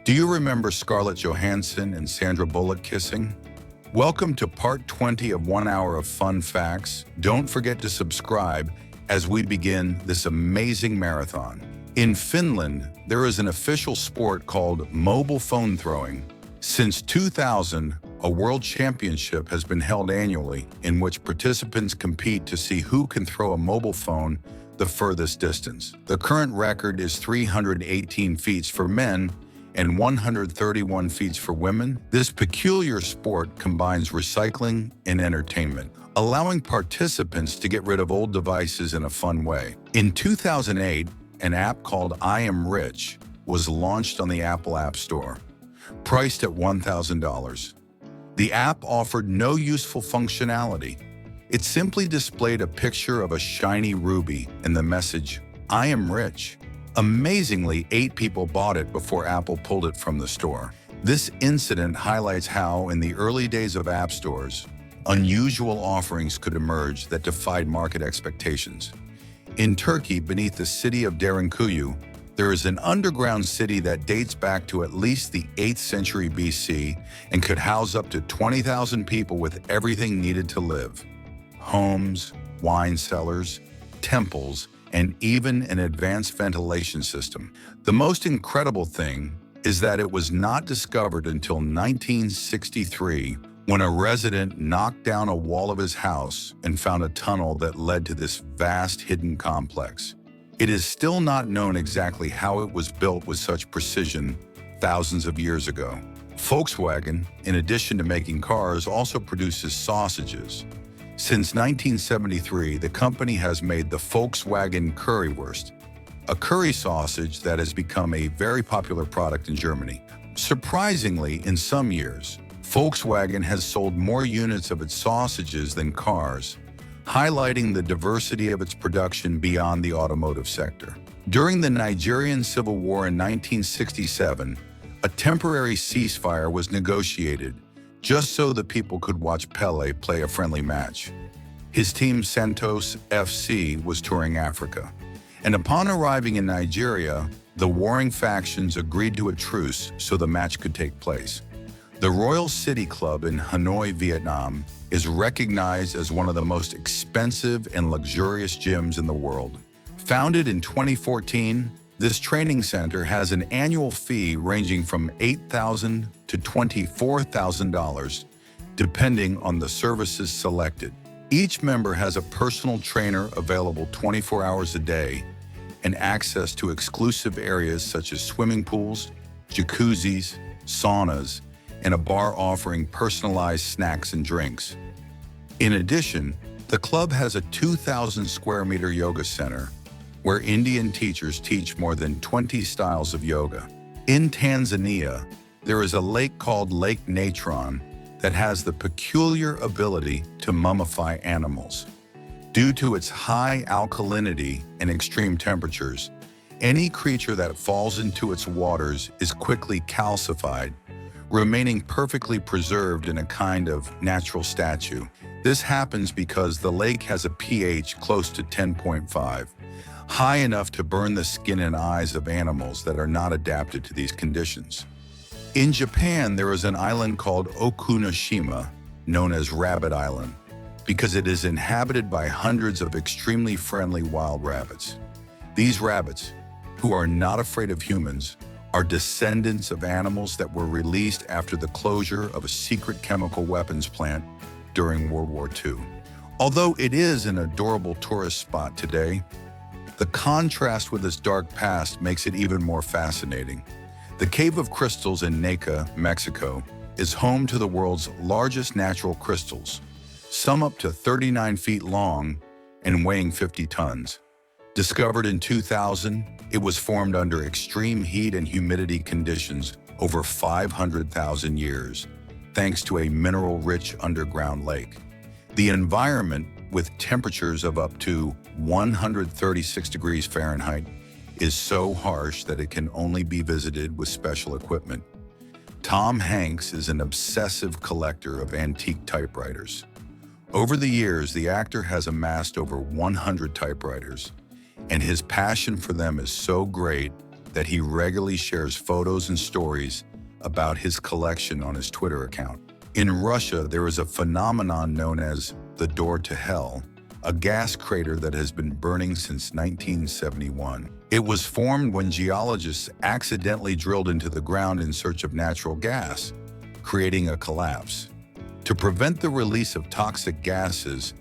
Do you remember Scarlett Johansson and Sandra Bullock kissing? Welcome to part 20 of 1 hour of fun facts. Don't forget to subscribe as we begin this amazing marathon. In Finland, there is an official sport called mobile phone throwing. Since 2000, a world championship has been held annually in which participants compete to see who can throw a mobile phone the furthest distance. The current record is 318 feet for men and 131 feet for women. This peculiar sport combines recycling and entertainment, allowing participants to get rid of old devices in a fun way. In 2008, an app called I Am Rich was launched on the Apple App Store, priced at $1,000. The app offered no useful functionality. It simply displayed a picture of a shiny ruby and the message, I am rich. Amazingly, 8 people bought it before Apple pulled it from the store. This incident highlights how, in the early days of app stores, unusual offerings could emerge that defied market expectations. In Turkey, beneath the city of Derinkuyu, there is an underground city that dates back to at least the 8th century BC and could house up to 20,000 people with everything needed to live. Homes, wine cellars, temples, and even an advanced ventilation system. The most incredible thing is that it was not discovered until 1963 when a resident knocked down a wall of his house and found a tunnel that led to this vast hidden complex. It is still not known exactly how it was built with such precision thousands of years ago. Volkswagen, in addition to making cars, also produces sausages. Since 1973, the company has made the Volkswagen Currywurst, a curry sausage that has become a very popular product in Germany. Surprisingly, in some years, Volkswagen has sold more units of its sausages than cars, highlighting the diversity of its production beyond the automotive sector. During the Nigerian Civil War in 1967, a temporary ceasefire was negotiated just so the people could watch Pele play a friendly match. His team Santos FC was touring Africa, and upon arriving in Nigeria, the warring factions agreed to a truce so the match could take place. The Royal City Club in Hanoi, Vietnam, is recognized as one of the most expensive and luxurious gyms in the world. Founded in 2014, this training center has an annual fee ranging from $8,000 to $24,000, depending on the services selected. Each member has a personal trainer available 24 hours a day and access to exclusive areas such as swimming pools, jacuzzis, saunas, and a bar offering personalized snacks and drinks. In addition, the club has a 2,000 square meter yoga center where Indian teachers teach more than 20 styles of yoga. In Tanzania, there is a lake called Lake Natron that has the peculiar ability to mummify animals. Due to its high alkalinity and extreme temperatures, any creature that falls into its waters is quickly calcified, remaining perfectly preserved in a kind of natural statue. This happens because the lake has a pH close to 10.5, high enough to burn the skin and eyes of animals that are not adapted to these conditions. In Japan, there is an island called Okunoshima, known as Rabbit Island, because it is inhabited by hundreds of extremely friendly wild rabbits. These rabbits, who are not afraid of humans, are descendants of animals that were released after the closure of a secret chemical weapons plant during World War II. Although it is an adorable tourist spot today, the contrast with its dark past makes it even more fascinating. The Cave of Crystals in Nacre, Mexico, is home to the world's largest natural crystals, some up to 39 feet long and weighing 50 tons. Discovered in 2000, it was formed under extreme heat and humidity conditions over 500,000 years, thanks to a mineral-rich underground lake. The environment, with temperatures of up to 136 degrees Fahrenheit, is so harsh that it can only be visited with special equipment. Tom Hanks is an obsessive collector of antique typewriters. Over the years, the actor has amassed over 100 typewriters, and his passion for them is so great that he regularly shares photos and stories about his collection on his Twitter account. In Russia, there is a phenomenon known as the door to hell, a gas crater that has been burning since 1971. It was formed when geologists accidentally drilled into the ground in search of natural gas, creating a collapse. To prevent the release of toxic gases,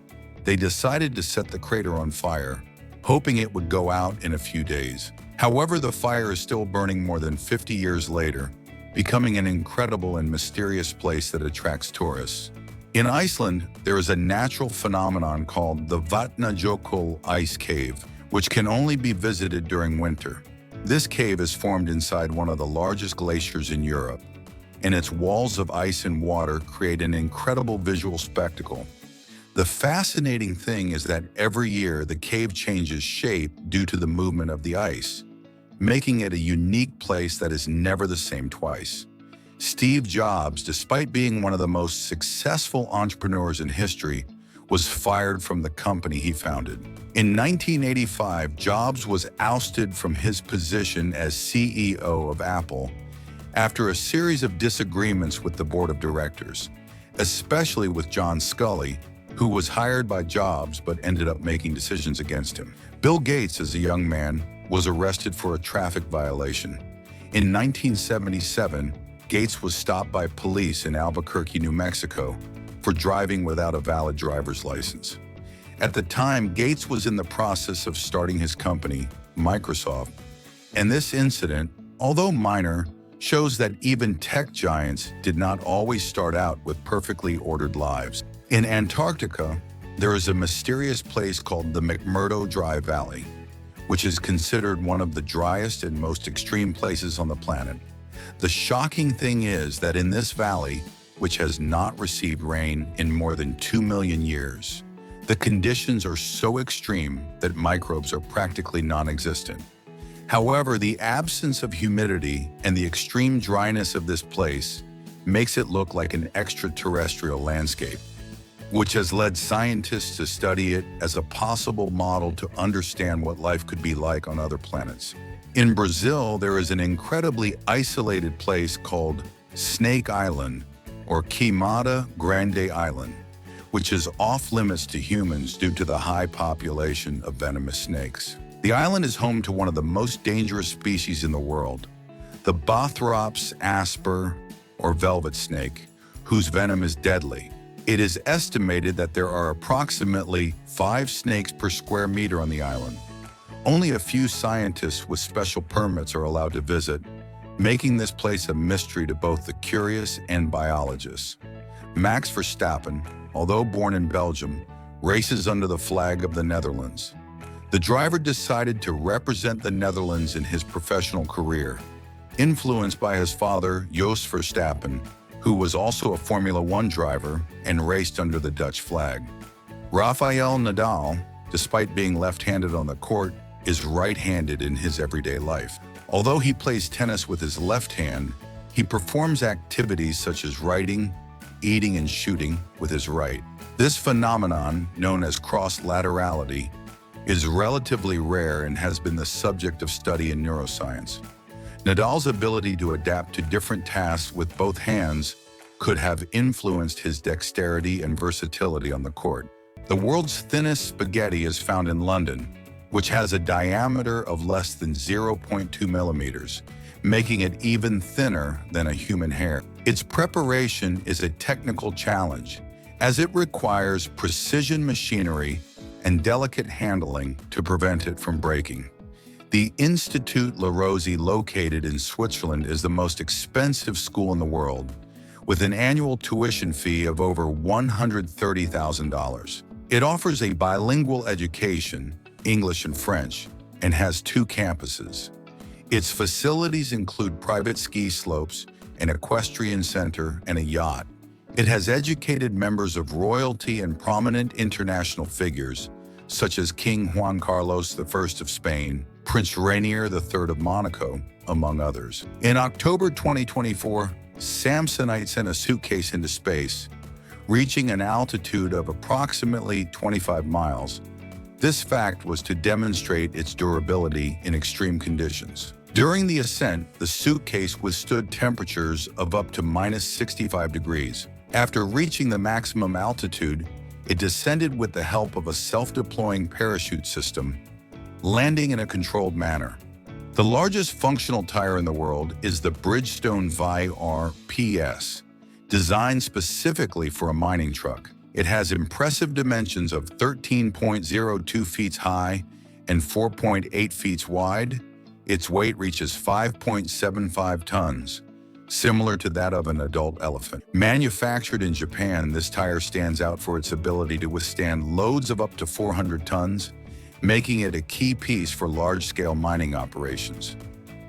they decided to set the crater on fire, hoping it would go out in a few days. However, the fire is still burning more than 50 years later, becoming an incredible and mysterious place that attracts tourists. In Iceland, there is a natural phenomenon called the Vatnajökull ice cave, which can only be visited during winter. This cave is formed inside one of the largest glaciers in Europe, and its walls of ice and water create an incredible visual spectacle. The fascinating thing is that every year the cave changes shape due to the movement of the ice, making it a unique place that is never the same twice. Steve Jobs, despite being one of the most successful entrepreneurs in history, was fired from the company he founded. In 1985, Jobs was ousted from his position as CEO of Apple after a series of disagreements with the board of directors, especially with John Sculley, who was hired by Jobs but ended up making decisions against him. Bill Gates, as a young man, was arrested for a traffic violation. In 1977, Gates was stopped by police in Albuquerque, New Mexico, for driving without a valid driver's license. At the time, Gates was in the process of starting his company, Microsoft, and this incident, although minor, shows that even tech giants did not always start out with perfectly ordered lives. In Antarctica, there is a mysterious place called the McMurdo Dry Valley, which is considered one of the driest and most extreme places on the planet. The shocking thing is that in this valley, which has not received rain in more than 2 million years, the conditions are so extreme that microbes are practically non-existent. However, the absence of humidity and the extreme dryness of this place makes it look like an extraterrestrial landscape, which has led scientists to study it as a possible model to understand what life could be like on other planets. In Brazil, there is an incredibly isolated place called Snake Island, or Queimada Grande Island, which is off-limits to humans due to the high population of venomous snakes. The island is home to one of the most dangerous species in the world, the Bothrops asper, or velvet snake, whose venom is deadly. It is estimated that there are approximately 5 snakes per square meter on the island. Only a few scientists with special permits are allowed to visit, making this place a mystery to both the curious and biologists. Max Verstappen, although born in Belgium, races under the flag of the Netherlands. The driver decided to represent the Netherlands in his professional career, influenced by his father, Jos Verstappen, who was also a Formula One driver and raced under the Dutch flag. Rafael Nadal, despite being left-handed on the court, is right-handed in his everyday life. Although he plays tennis with his left hand, he performs activities such as writing, eating, and shooting with his right. This phenomenon, known as cross-laterality, is relatively rare and has been the subject of study in neuroscience. Nadal's ability to adapt to different tasks with both hands could have influenced his dexterity and versatility on the court. The world's thinnest spaghetti is found in London, which has a diameter of less than 0.2 millimeters, making it even thinner than a human hair. Its preparation is a technical challenge, as it requires precision machinery and delicate handling to prevent it from breaking. The Institut La Rosey, located in Switzerland, is the most expensive school in the world, with an annual tuition fee of over $130,000. It offers a bilingual education, English and French, and has 2 campuses. Its facilities include private ski slopes, an equestrian center, and a yacht. It has educated members of royalty and prominent international figures, such as King Juan Carlos I of Spain, Prince Rainier III of Monaco, among others. In October 2024, Samsonite sent a suitcase into space, reaching an altitude of approximately 25 miles. This fact was to demonstrate its durability in extreme conditions. During the ascent, the suitcase withstood temperatures of up to minus 65 degrees. After reaching the maximum altitude, it descended with the help of a self-deploying parachute system, landing in a controlled manner. The largest functional tire in the world is the Bridgestone VRPS, designed specifically for a mining truck. It has impressive dimensions of 13.02 feet high and 4.8 feet wide. Its weight reaches 5.75 tons, similar to that of an adult elephant. Manufactured in Japan, this tire stands out for its ability to withstand loads of up to 400 tons, making it a key piece for large-scale mining operations.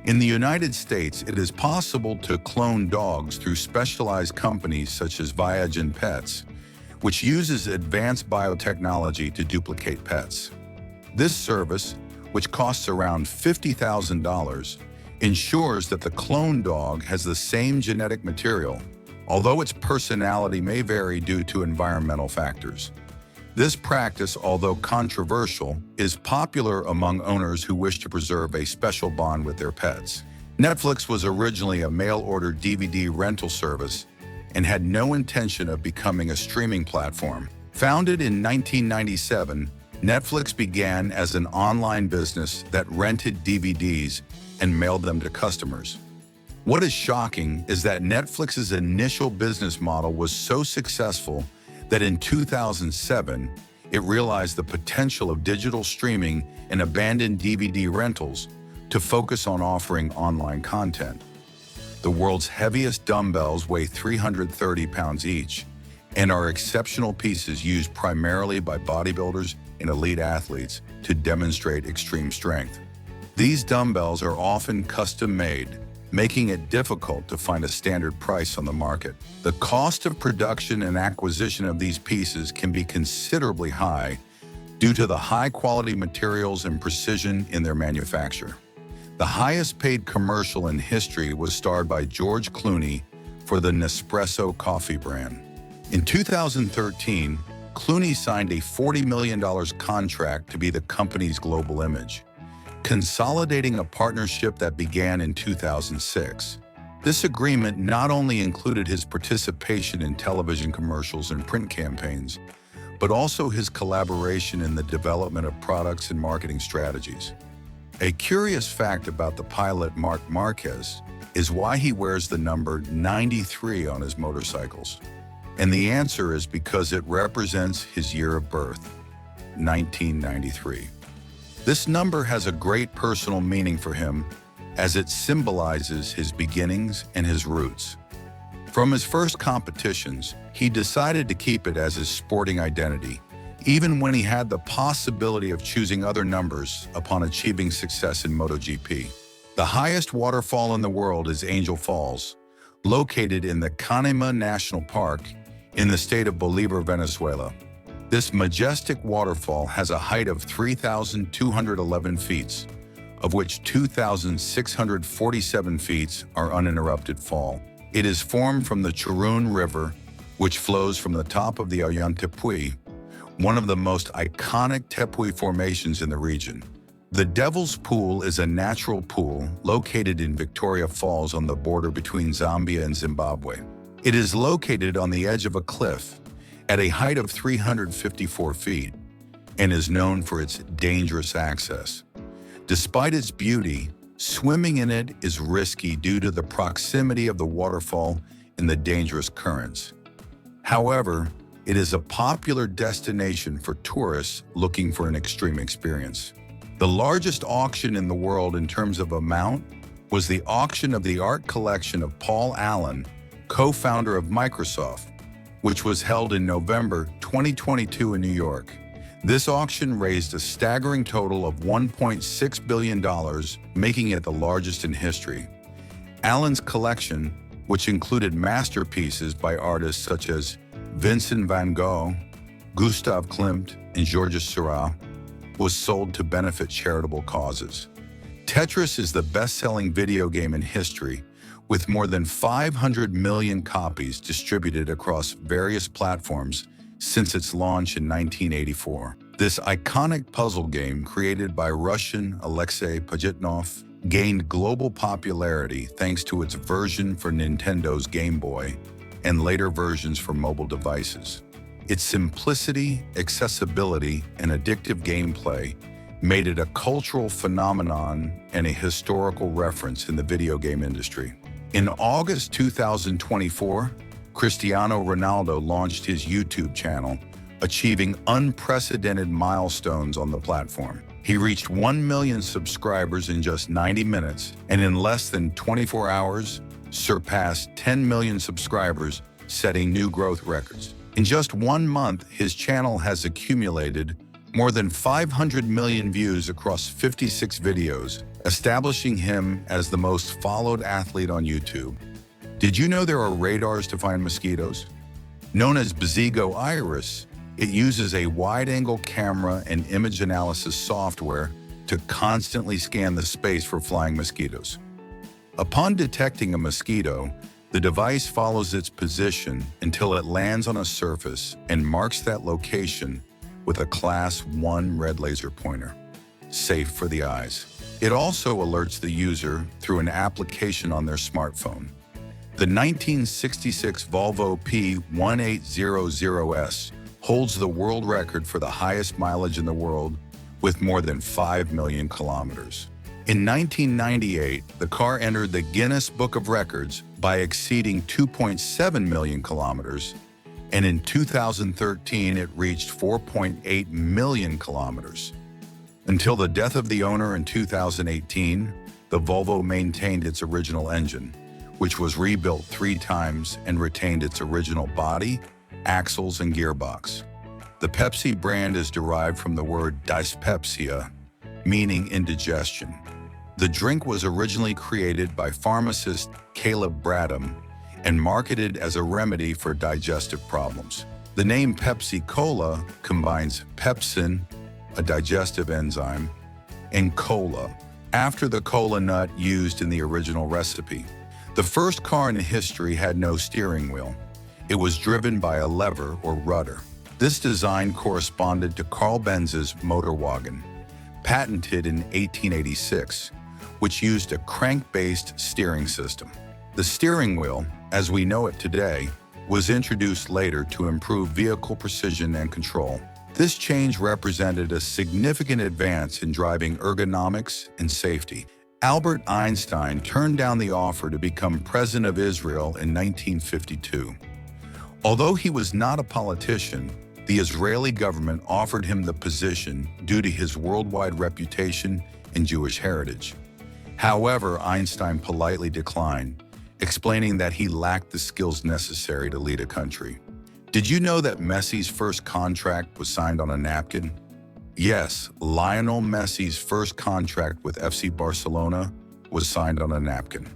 In the United States, it is possible to clone dogs through specialized companies such as Viagen Pets, which uses advanced biotechnology to duplicate pets. This service, which costs around $50,000, ensures that the clone dog has the same genetic material, although its personality may vary due to environmental factors. This practice, although controversial, is popular among owners who wish to preserve a special bond with their pets. Netflix was originally a mail-order DVD rental service and had no intention of becoming a streaming platform. Founded in 1997, Netflix began as an online business that rented DVDs and mailed them to customers. What is shocking is that Netflix's initial business model was so successful that in 2007, it realized the potential of digital streaming and abandoned DVD rentals to focus on offering online content. The world's heaviest dumbbells weigh 330 pounds each and are exceptional pieces used primarily by bodybuilders and elite athletes to demonstrate extreme strength. These dumbbells are often custom-made, making it difficult to find a standard price on the market. The cost of production and acquisition of these pieces can be considerably high due to the high-quality materials and precision in their manufacture. The highest-paid commercial in history was starred by George Clooney for the Nespresso coffee brand. In 2013, Clooney signed a $40 million contract to be the company's global image, consolidating a partnership that began in 2006. This agreement not only included his participation in television commercials and print campaigns, but also his collaboration in the development of products and marketing strategies. A curious fact about the pilot Marc Marquez is why he wears the number 93 on his motorcycles. And the answer is because it represents his year of birth, 1993. This number has a great personal meaning for him as it symbolizes his beginnings and his roots. From his first competitions, he decided to keep it as his sporting identity, even when he had the possibility of choosing other numbers upon achieving success in MotoGP. The highest waterfall in the world is Angel Falls, located in the Canima National Park in the state of Bolívar, Venezuela. This majestic waterfall has a height of 3,211 feet, of which 2,647 feet are uninterrupted fall. It is formed from the Churun River, which flows from the top of the Ollantaytambo, one of the most iconic tepui formations in the region. The Devil's Pool is a natural pool located in Victoria Falls on the border between Zambia and Zimbabwe. It is located on the edge of a cliff at a height of 354 feet and is known for its dangerous access. Despite its beauty, swimming in it is risky due to the proximity of the waterfall and the dangerous currents. However, it is a popular destination for tourists looking for an extreme experience. The largest auction in the world in terms of amount was the auction of the art collection of Paul Allen, co-founder of Microsoft, which was held in November 2022 in New York. This auction raised a staggering total of $1.6 billion, making it the largest in history. Allen's collection, which included masterpieces by artists such as Vincent van Gogh, Gustav Klimt, and Georges Seurat, was sold to benefit charitable causes. Tetris is the best-selling video game in history, with more than 500 million copies distributed across various platforms since its launch in 1984. This iconic puzzle game, created by Russian Alexei Pajitnov, gained global popularity thanks to its version for Nintendo's Game Boy and later versions for mobile devices. Its simplicity, accessibility, and addictive gameplay made it a cultural phenomenon and a historical reference in the video game industry. In August 2024, Cristiano Ronaldo launched his YouTube channel, achieving unprecedented milestones on the platform. He reached 1 million subscribers in just 90 minutes, and in less than 24 hours, surpassed 10 million subscribers, setting new growth records. In just 1 month, his channel has accumulated more than 500 million views across 56 videos, establishing him as the most followed athlete on YouTube. Did you know there are radars to find mosquitoes? Known as Bezigo Iris, it uses a wide-angle camera and image analysis software to constantly scan the space for flying mosquitoes. Upon detecting a mosquito, the device follows its position until it lands on a surface and marks that location with a Class 1 red laser pointer, safe for the eyes. It also alerts the user through an application on their smartphone. The 1966 Volvo P1800S holds the world record for the highest mileage in the world with more than 5 million kilometers. In 1998, the car entered the Guinness Book of Records by exceeding 2.7 million kilometers, and in 2013 it reached 4.8 million kilometers. Until the death of the owner in 2018, the Volvo maintained its original engine, which was rebuilt 3 times and retained its original body, axles, and gearbox. The Pepsi brand is derived from the word dyspepsia, meaning indigestion. The drink was originally created by pharmacist Caleb Bradham and marketed as a remedy for digestive problems. The name Pepsi Cola combines pepsin, a digestive enzyme, and cola, after the cola nut used in the original recipe. The first car in history had no steering wheel. It was driven by a lever or rudder. This design corresponded to Carl Benz's Motorwagen, patented in 1886, which used a crank-based steering system. The steering wheel, as we know it today, was introduced later to improve vehicle precision and control. This change represented a significant advance in driving ergonomics and safety. Albert Einstein turned down the offer to become president of Israel in 1952. Although he was not a politician, the Israeli government offered him the position due to his worldwide reputation and Jewish heritage. However, Einstein politely declined, explaining that he lacked the skills necessary to lead a country. Did you know that Messi's first contract was signed on a napkin? Yes, Lionel Messi's first contract with FC Barcelona was signed on a napkin.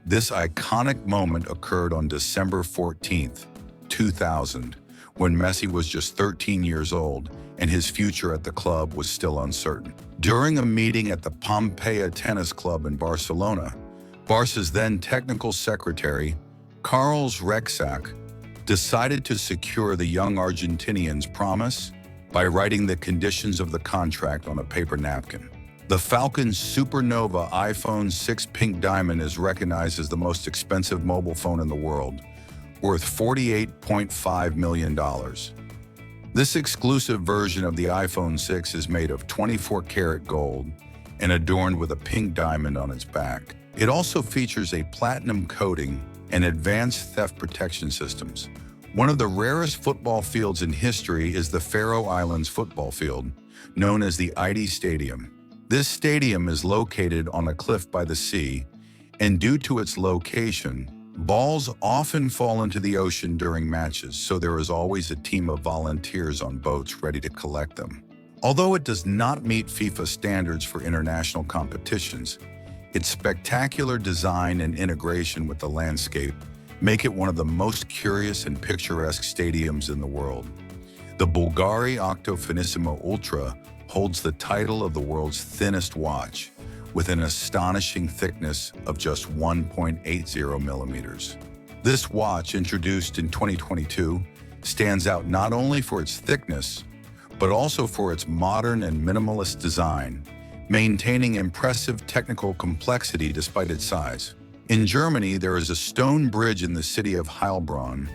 This iconic moment occurred on December 14th, 2000, when Messi was just 13 years old and his future at the club was still uncertain. During a meeting at the Pompeia Tennis Club in Barcelona, Barca's then technical secretary, Carlos Rexach, decided to secure the young Argentinian's promise by writing the conditions of the contract on a paper napkin. The Falcon's Supernova iPhone 6 Pink Diamond is recognized as the most expensive mobile phone in the world, worth $48.5 million. This exclusive version of the iPhone 6 is made of 24-karat gold and adorned with a pink diamond on its back. It also features a platinum coating and advanced theft protection systems. One of the rarest football fields in history is the Faroe Islands football field, known as the ID Stadium. This stadium is located on a cliff by the sea, and due to its location, balls often fall into the ocean during matches, so there is always a team of volunteers on boats ready to collect them. Although it does not meet FIFA standards for international competitions, its spectacular design and integration with the landscape make it one of the most curious and picturesque stadiums in the world. The Bulgari Octo Finissimo Ultra holds the title of the world's thinnest watch, with an astonishing thickness of just 1.80 millimeters. This watch, introduced in 2022, stands out not only for its thickness, but also for its modern and minimalist design, maintaining impressive technical complexity despite its size. In Germany, there is a stone bridge in the city of Heilbronn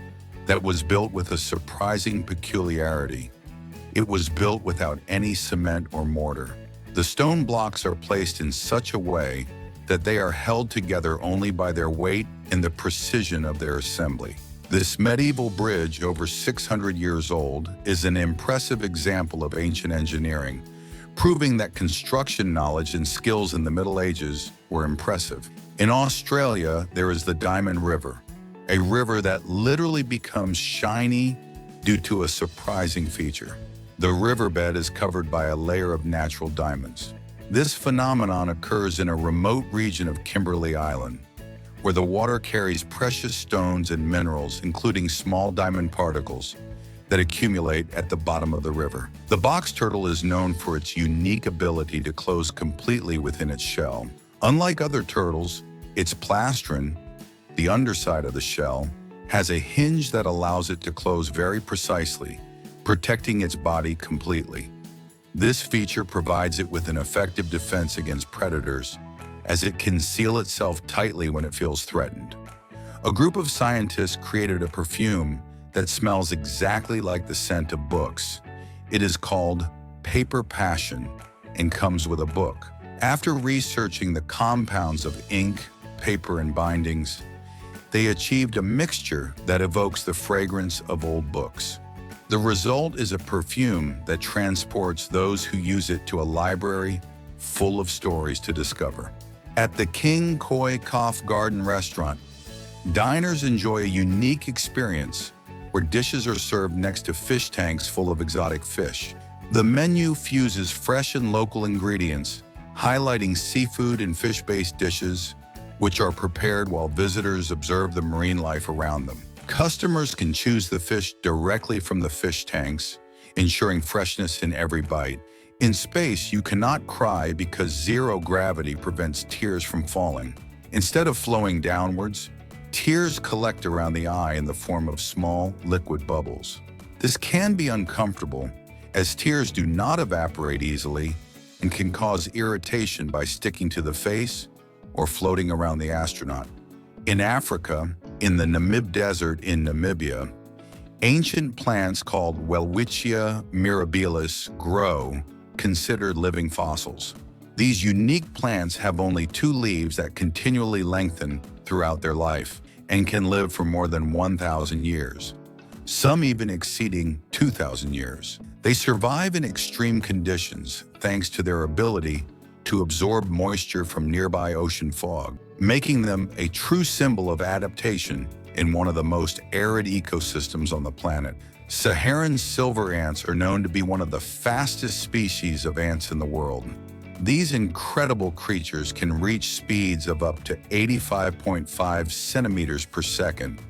that was built with a surprising peculiarity. It was built without any cement or mortar. The stone blocks are placed in such a way that they are held together only by their weight and the precision of their assembly. This medieval bridge, over 600 years old, is an impressive example of ancient engineering, proving that construction knowledge and skills in the Middle Ages were impressive. In Australia, there is the Diamond River, a river that literally becomes shiny due to a surprising feature. The riverbed is covered by a layer of natural diamonds. This phenomenon occurs in a remote region of Kimberley Island, where the water carries precious stones and minerals, including small diamond particles, that accumulate at the bottom of the river. The box turtle is known for its unique ability to close completely within its shell. Unlike other turtles, its plastron, the underside of the shell, has a hinge that allows it to close very precisely, protecting its body completely. This feature provides it with an effective defense against predators, as it can seal itself tightly when it feels threatened. A group of scientists created a perfume that smells exactly like the scent of books. It is called Paper Passion and comes with a book. After researching the compounds of ink, paper, and bindings, they achieved a mixture that evokes the fragrance of old books. The result is a perfume that transports those who use it to a library full of stories to discover. At the King Koi Kof Garden restaurant, diners enjoy a unique experience where dishes are served next to fish tanks full of exotic fish. The menu fuses fresh and local ingredients, highlighting seafood and fish-based dishes, which are prepared while visitors observe the marine life around them. Customers can choose the fish directly from the fish tanks, ensuring freshness in every bite. In space, you cannot cry because zero gravity prevents tears from falling. Instead of flowing downwards, tears collect around the eye in the form of small, liquid bubbles. This can be uncomfortable, as tears do not evaporate easily and can cause irritation by sticking to the face or floating around the astronaut. In Africa, in the Namib Desert in Namibia, ancient plants called Welwitschia mirabilis grow, considered living fossils. These unique plants have only 2 leaves that continually lengthen throughout their life and can live for more than 1,000 years, some even exceeding 2,000 years. They survive in extreme conditions thanks to their ability to absorb moisture from nearby ocean fog, making them a true symbol of adaptation in one of the most arid ecosystems on the planet. Saharan silver ants are known to be one of the fastest species of ants in the world. These incredible creatures can reach speeds of up to 85.5 centimeters per second,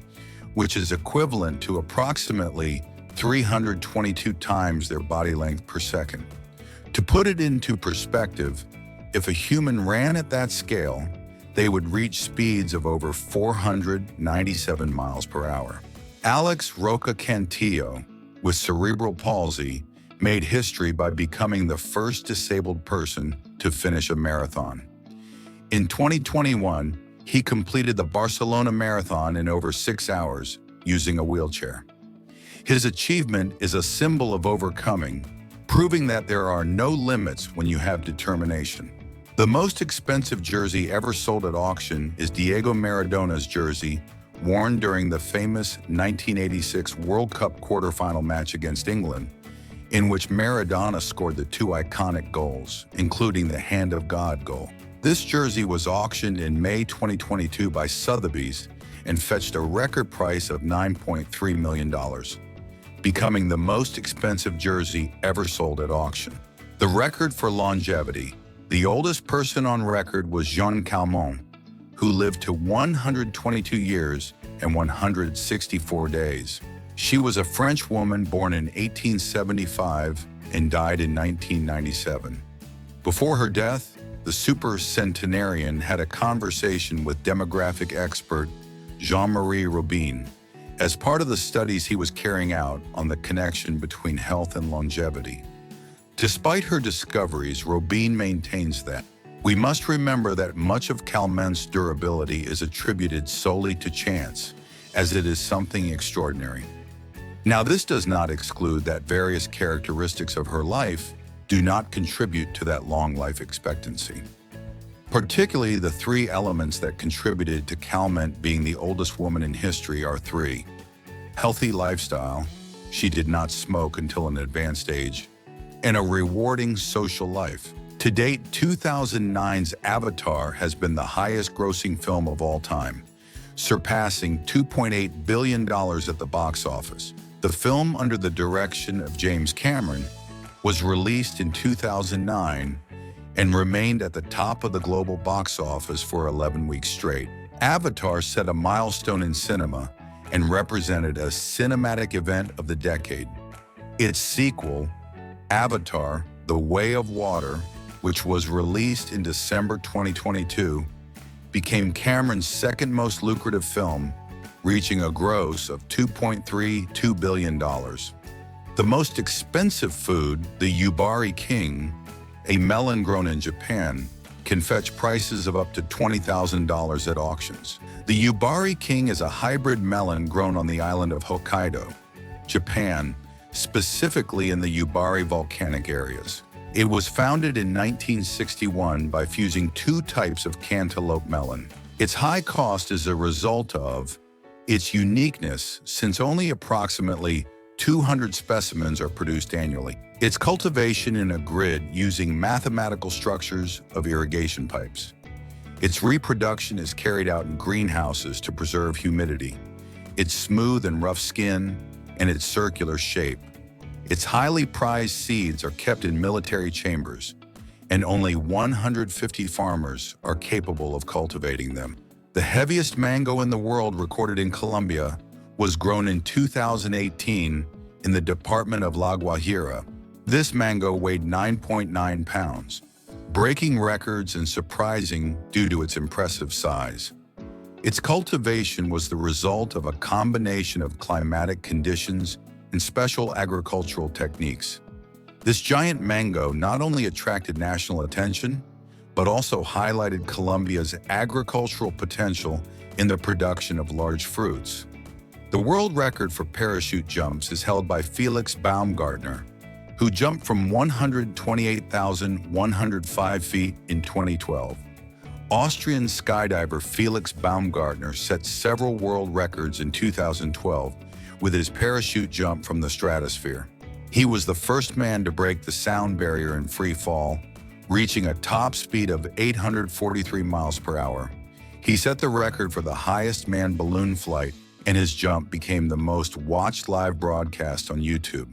which is equivalent to approximately 322 times their body length per second. To put it into perspective, if a human ran at that scale, they would reach speeds of over 497 miles per hour. Alex Roca Cantillo, with cerebral palsy, made history by becoming the first disabled person to finish a marathon. In 2021, he completed the Barcelona Marathon in over 6 hours using a wheelchair. His achievement is a symbol of overcoming, proving that there are no limits when you have determination. The most expensive jersey ever sold at auction is Diego Maradona's jersey, worn during the famous 1986 World Cup quarterfinal match against England, in which Maradona scored the 2 iconic goals, including the Hand of God goal. This jersey was auctioned in May 2022 by Sotheby's and fetched a record price of $9.3 million, becoming the most expensive jersey ever sold at auction. The record for longevity. The oldest person on record was Jeanne Calment, who lived to 122 years and 164 days. She was a French woman born in 1875 and died in 1997. Before her death, the supercentenarian had a conversation with demographic expert Jean-Marie Robin as part of the studies he was carrying out on the connection between health and longevity. To Despite her discoveries, Robin maintains that we must remember that much of Calment's durability is attributed solely to chance, as it is something extraordinary. Now, this does not exclude that various characteristics of her life do not contribute to that long life expectancy. Particularly, the three elements that contributed to Calment being the oldest woman in history are three: healthy lifestyle, she did not smoke until an advanced age, and a rewarding social life. To date, 2009's Avatar has been the highest-grossing film of all time, surpassing $2.8 billion at the box office. The film, under the direction of James Cameron, was released in 2009 and remained at the top of the global box office for 11 weeks straight. Avatar set a milestone in cinema and represented a cinematic event of the decade. Its sequel, Avatar: The Way of Water, which was released in December 2022, became Cameron's second most lucrative film, reaching a gross of $2.32 billion. The most expensive food, the Yubari King, a melon grown in Japan, can fetch prices of up to $20,000 at auctions. The Yubari King is a hybrid melon grown on the island of Hokkaido, Japan, specifically in the Yubari volcanic areas. It was founded in 1961 by fusing two types of cantaloupe melon. Its high cost is a result of its uniqueness, since only approximately 200 specimens are produced annually. Its cultivation in a grid using mathematical structures of irrigation pipes. Its reproduction is carried out in greenhouses to preserve humidity. Its smooth and rough skin and its circular shape. Its highly prized seeds are kept in military chambers, and only 150 farmers are capable of cultivating them. The heaviest mango in the world, recorded in Colombia, was grown in 2018 in the department of La Guajira. This mango weighed 9.9 pounds, breaking records and surprising due to its impressive size. Its cultivation was the result of a combination of climatic conditions and special agricultural techniques. This giant mango not only attracted national attention, but also highlighted Colombia's agricultural potential in the production of large fruits. The world record for parachute jumps is held by Felix Baumgartner, who jumped from 128,105 feet in 2012. Austrian skydiver Felix Baumgartner set several world records in 2012 with his parachute jump from the stratosphere. He was the first man to break the sound barrier in free fall, reaching a top speed of 843 miles per hour. He set the record for the highest manned balloon flight, and his jump became the most watched live broadcast on YouTube.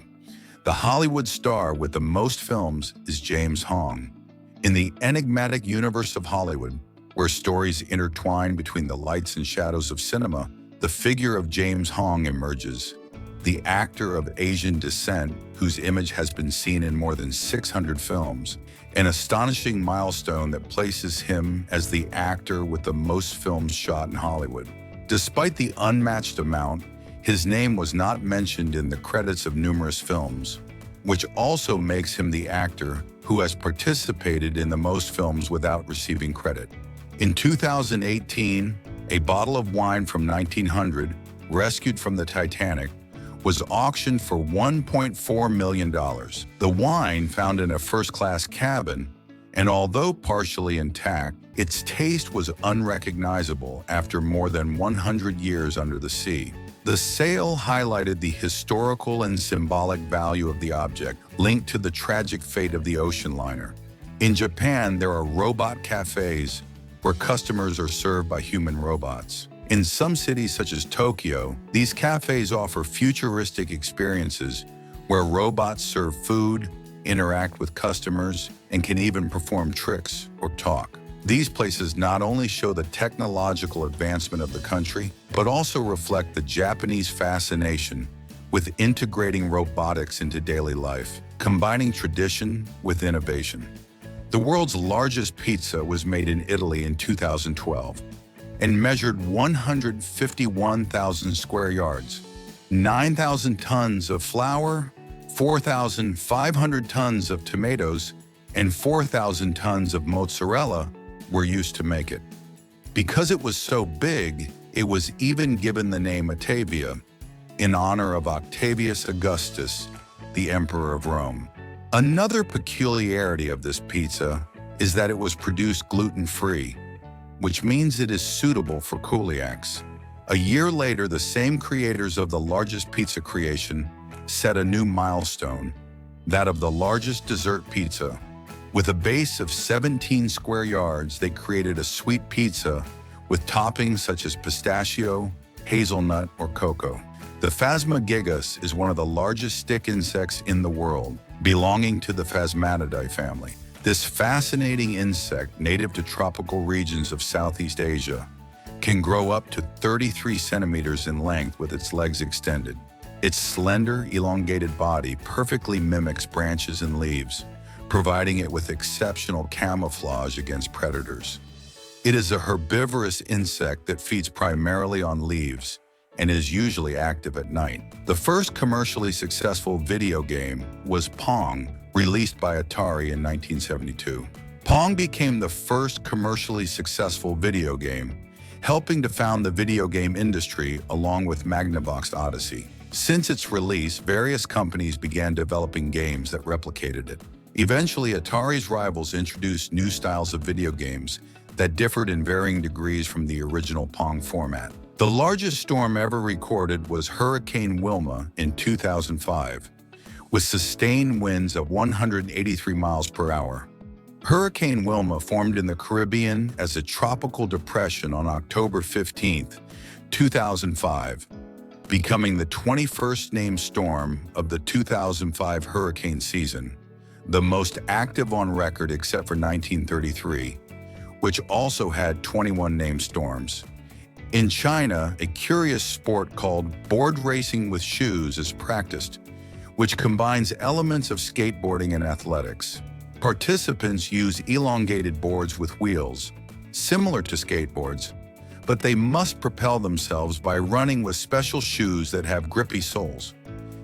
The Hollywood star with the most films is James Hong. In the enigmatic universe of Hollywood, where stories intertwine between the lights and shadows of cinema, the figure of James Hong emerges, the actor of Asian descent whose image has been seen in more than 600 films, an astonishing milestone that places him as the actor with the most films shot in Hollywood. Despite the unmatched amount, his name was not mentioned in the credits of numerous films, which also makes him the actor who has participated in the most films without receiving credit. In 2018, a bottle of wine from 1900, rescued from the Titanic, was auctioned for $1.4 million. The wine, found in a first-class cabin, and although partially intact, its taste was unrecognizable after more than 100 years under the sea. The sale highlighted the historical and symbolic value of the object, linked to the tragic fate of the ocean liner. In Japan, there are robot cafes where customers are served by human robots. In some cities such as Tokyo, these cafes offer futuristic experiences where robots serve food, interact with customers, and can even perform tricks or talk. These places not only show the technological advancement of the country, but also reflect the Japanese fascination with integrating robotics into daily life, combining tradition with innovation. The world's largest pizza was made in Italy in 2012 and measured 151,000 square yards. 9,000 tons of flour, 4,500 tons of tomatoes, and 4,000 tons of mozzarella were used to make it. Because it was so big, it was even given the name Ottavia, in honor of Octavius Augustus, the Emperor of Rome. Another peculiarity of this pizza is that it was produced gluten-free, which means it is suitable for celiacs. A year later, the same creators of the largest pizza creation set a new milestone, that of the largest dessert pizza. With a base of 17 square yards, they created a sweet pizza with toppings such as pistachio, hazelnut, or cocoa. The Phasma gigas is one of the largest stick insects in the world, belonging to the Phasmatidae family. This fascinating insect, native to tropical regions of Southeast Asia, can grow up to 33 centimeters in length with its legs extended. Its slender, elongated body perfectly mimics branches and leaves, providing it with exceptional camouflage against predators. It is a herbivorous insect that feeds primarily on leaves and is usually active at night. The first commercially successful video game was Pong, released by Atari in 1972. Pong became the first commercially successful video game, helping to found the video game industry along with Magnavox Odyssey. Since its release, various companies began developing games that replicated it. Eventually, Atari's rivals introduced new styles of video games that differed in varying degrees from the original Pong format. The largest storm ever recorded was Hurricane Wilma in 2005, with sustained winds of 183 miles per hour. Hurricane Wilma formed in the Caribbean as a tropical depression on October 15, 2005, becoming the 21st named storm of the 2005 hurricane season, the most active on record except for 1933, which also had 21 named storms. In China, a curious sport called board racing with shoes is practiced, which combines elements of skateboarding and athletics. Participants use elongated boards with wheels, similar to skateboards, but they must propel themselves by running with special shoes that have grippy soles.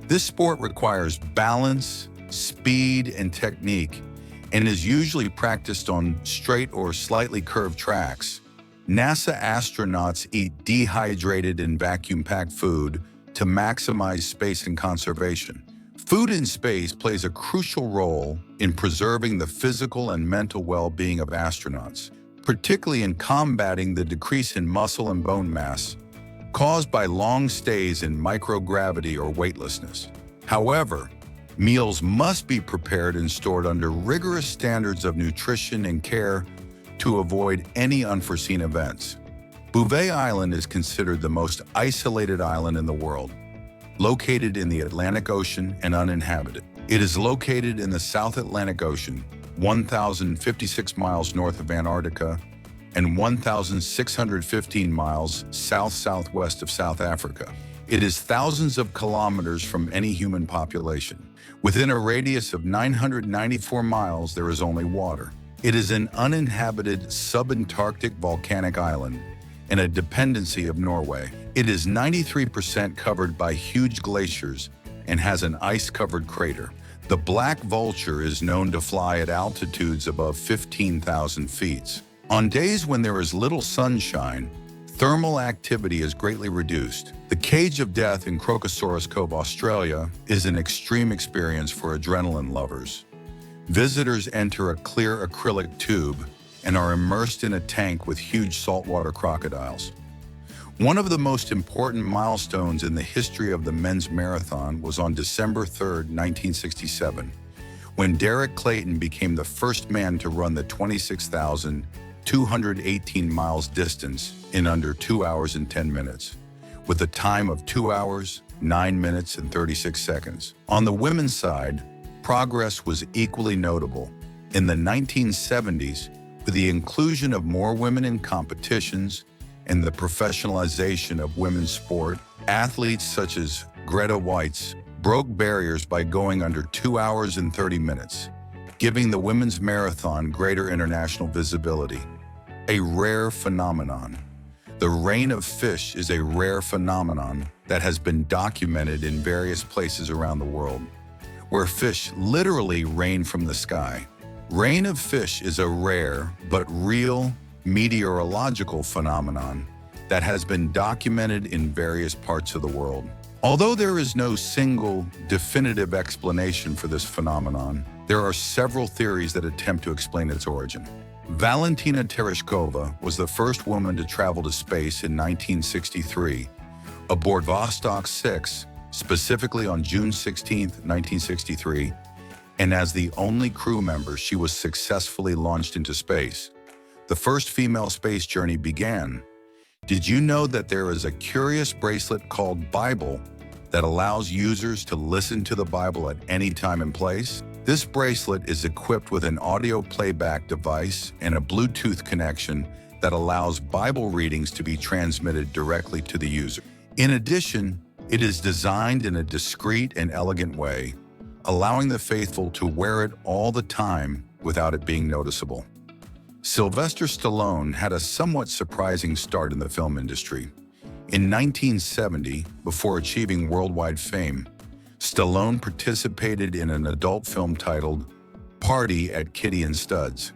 This sport requires balance, speed, and technique, and is usually practiced on straight or slightly curved tracks. NASA astronauts eat dehydrated and vacuum-packed food to maximize space and conservation. Food in space plays a crucial role in preserving the physical and mental well-being of astronauts, particularly in combating the decrease in muscle and bone mass caused by long stays in microgravity or weightlessness. However, meals must be prepared and stored under rigorous standards of nutrition and care to avoid any unforeseen events. Bouvet Island is considered the most isolated island in the world, located in the Atlantic Ocean and uninhabited. It is located in the South Atlantic Ocean, 1,056 miles north of Antarctica and 1,615 miles south-southwest of South Africa. It is thousands of kilometers from any human population. Within a radius of 994 miles, there is only water. It is an uninhabited subantarctic volcanic island and a dependency of Norway. It is 93% covered by huge glaciers and has an ice-covered crater. The black vulture is known to fly at altitudes above 15,000 feet. On days when there is little sunshine, thermal activity is greatly reduced. The Cage of Death in Crocosaurus Cove, Australia, is an extreme experience for adrenaline lovers. Visitors enter a clear acrylic tube and are immersed in a tank with huge saltwater crocodiles. One of the most important milestones in the history of the men's marathon was on December 3, 1967, when Derek Clayton became the first man to run the 26,218 miles distance in under 2 hours and 10 minutes, with a time of 2 hours, 9 minutes, and 36 seconds. On the women's side, progress was equally notable. In the 1970s, with the inclusion of more women in competitions and the professionalization of women's sport, athletes such as Greta Weitz broke barriers by going under 2 hours and 30 minutes, giving the women's marathon greater international visibility. A rare phenomenon. The rain of fish is a rare phenomenon that has been documented in various places around the world. where fish literally rain from the sky. Rain of fish is a rare but real meteorological phenomenon that has been documented in various parts of the world. Although there is no single, definitive explanation for this phenomenon, there are several theories that attempt to explain its origin. Valentina Tereshkova was the first woman to travel to space in 1963 aboard Vostok 6, specifically on June 16, 1963, and as the only crew member, she was successfully launched into space. The first female space journey began. Did you know that there is a curious bracelet called Bible that allows users to listen to the Bible at any time and place? This bracelet is equipped with an audio playback device and a Bluetooth connection that allows Bible readings to be transmitted directly to the user. In addition, it is designed in a discreet and elegant way, allowing the faithful to wear it all the time without it being noticeable. Sylvester Stallone had a somewhat surprising start in the film industry. In 1970, before achieving worldwide fame, Stallone participated in an adult film titled Party at Kitty and Stud's.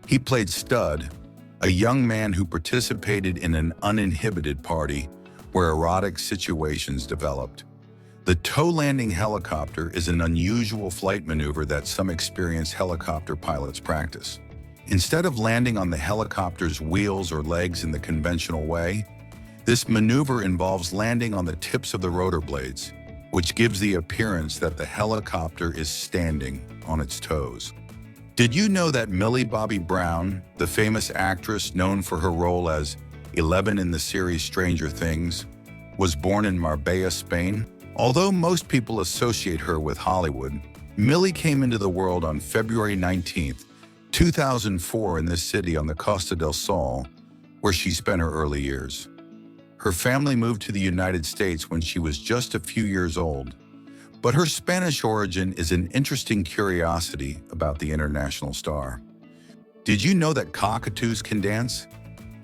He played Stud, a young man who participated in an uninhibited party where erotic situations developed. The toe-landing helicopter is an unusual flight maneuver that some experienced helicopter pilots practice. Instead of landing on the helicopter's wheels or legs in the conventional way, this maneuver involves landing on the tips of the rotor blades, which gives the appearance that the helicopter is standing on its toes. Did you know that Millie Bobby Brown, the famous actress known for her role as Eleven in the series Stranger Things, was born in Marbella, Spain? Although most people associate her with Hollywood, Millie came into the world on February 19, 2004 in this city on the Costa del Sol, where she spent her early years. Her family moved to the United States when she was just a few years old, but her Spanish origin is an interesting curiosity about the international star. Did you know that cockatoos can dance?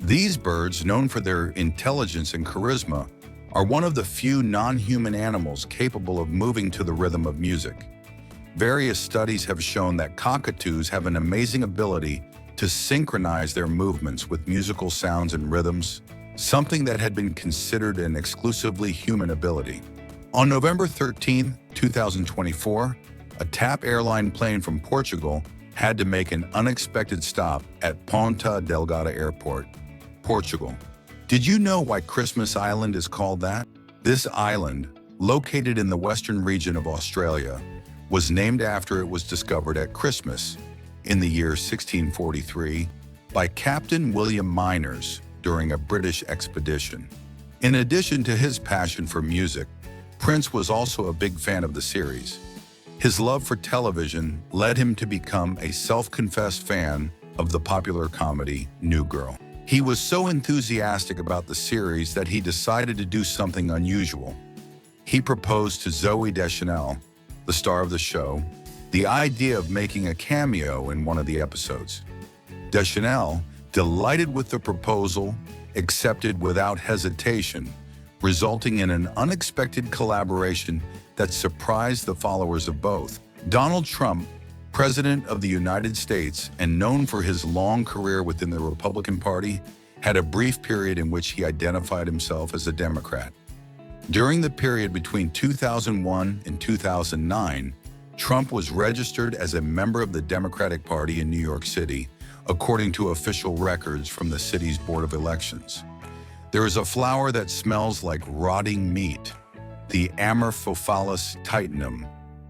These birds, known for their intelligence and charisma, are one of the few non-human animals capable of moving to the rhythm of music. Various studies have shown that cockatoos have an amazing ability to synchronize their movements with musical sounds and rhythms, something that had been considered an exclusively human ability. On November 13, 2024, a TAP airline plane from Portugal had to make an unexpected stop at Ponta Delgada Airport, Portugal. Did you know why Christmas Island is called that? This island, located in the western region of Australia, was named after it was discovered at Christmas in the year 1643 by Captain William Miners during a British expedition. In addition to his passion for music, Prince was also a big fan of the series. His love for television led him to become a self-confessed fan of the popular comedy New Girl. He was so enthusiastic about the series that he decided to do something unusual. He proposed to Zooey Deschanel, the star of the show, the idea of making a cameo in one of the episodes. Deschanel, delighted with the proposal, accepted without hesitation, resulting in an unexpected collaboration that surprised the followers of both. Donald Trump, President of the United States and known for his long career within the Republican Party, had a brief period in which he identified himself as a Democrat. During the period between 2001 and 2009, Trump was registered as a member of the Democratic Party in New York City, according to official records from the city's Board of Elections. There is a flower that smells like rotting meat, the Amorphophallus titanum,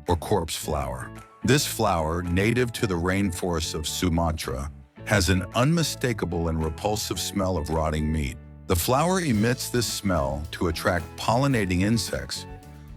or corpse flower. This flower, native to the rainforests of Sumatra, has an unmistakable and repulsive smell of rotting meat. The flower emits this smell to attract pollinating insects,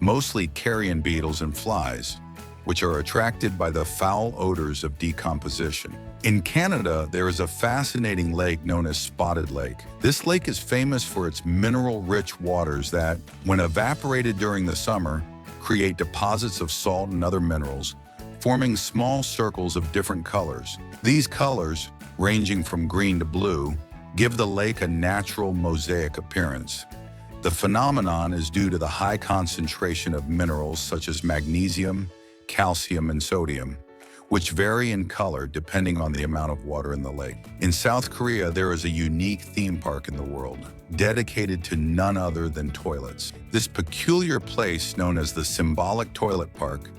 mostly carrion beetles and flies, which are attracted by the foul odors of decomposition. In Canada, there is a fascinating lake known as Spotted Lake. This lake is famous for its mineral-rich waters that, when evaporated during the summer, create deposits of salt and other minerals, forming small circles of different colors. These colors, ranging from green to blue, give the lake a natural mosaic appearance. The phenomenon is due to the high concentration of minerals such as magnesium, calcium and sodium, which vary in color depending on the amount of water in the lake. In South Korea, there is a unique theme park in the world, dedicated to none other than toilets. This peculiar place, known as the Symbolic Toilet Park,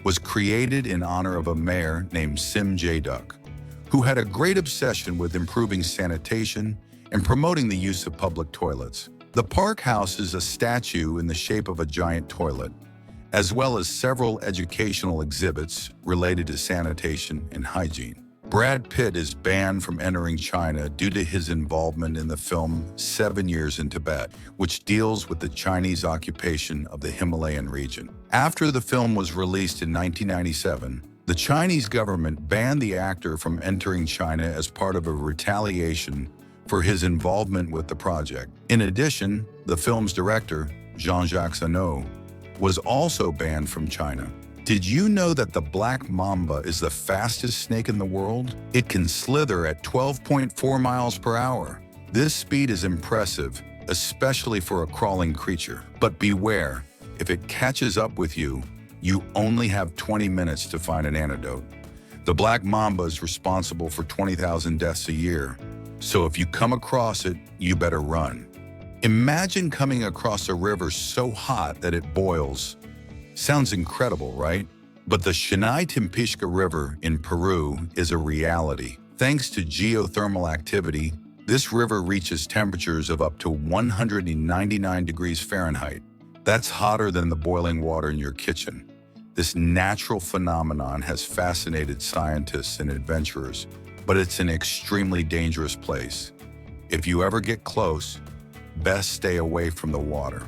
was created in honor of a mayor named Sim Jae-duk, who had a great obsession with improving sanitation and promoting the use of public toilets. The park houses a statue in the shape of a giant toilet, as well as several educational exhibits related to sanitation and hygiene. Brad Pitt is banned from entering China due to his involvement in the film 7 Years in Tibet, which deals with the Chinese occupation of the Himalayan region. After the film was released in 1997, the Chinese government banned the actor from entering China as part of a retaliation for his involvement with the project. In addition, the film's director, Jean-Jacques Annaud, was also banned from China. Did you know that the black mamba is the fastest snake in the world? It can slither at 12.4 miles per hour. This speed is impressive, especially for a crawling creature. But beware, if it catches up with you, you only have 20 minutes to find an antidote. The black mamba is responsible for 20,000 deaths a year, so if you come across it, you better run. Imagine coming across a river so hot that it boils. Sounds incredible, right? But the Xinay-Timpixca River in Peru is a reality. Thanks to geothermal activity, this river reaches temperatures of up to 199 degrees Fahrenheit. That's hotter than the boiling water in your kitchen. This natural phenomenon has fascinated scientists and adventurers, but it's an extremely dangerous place. If you ever get close, best stay away from the water.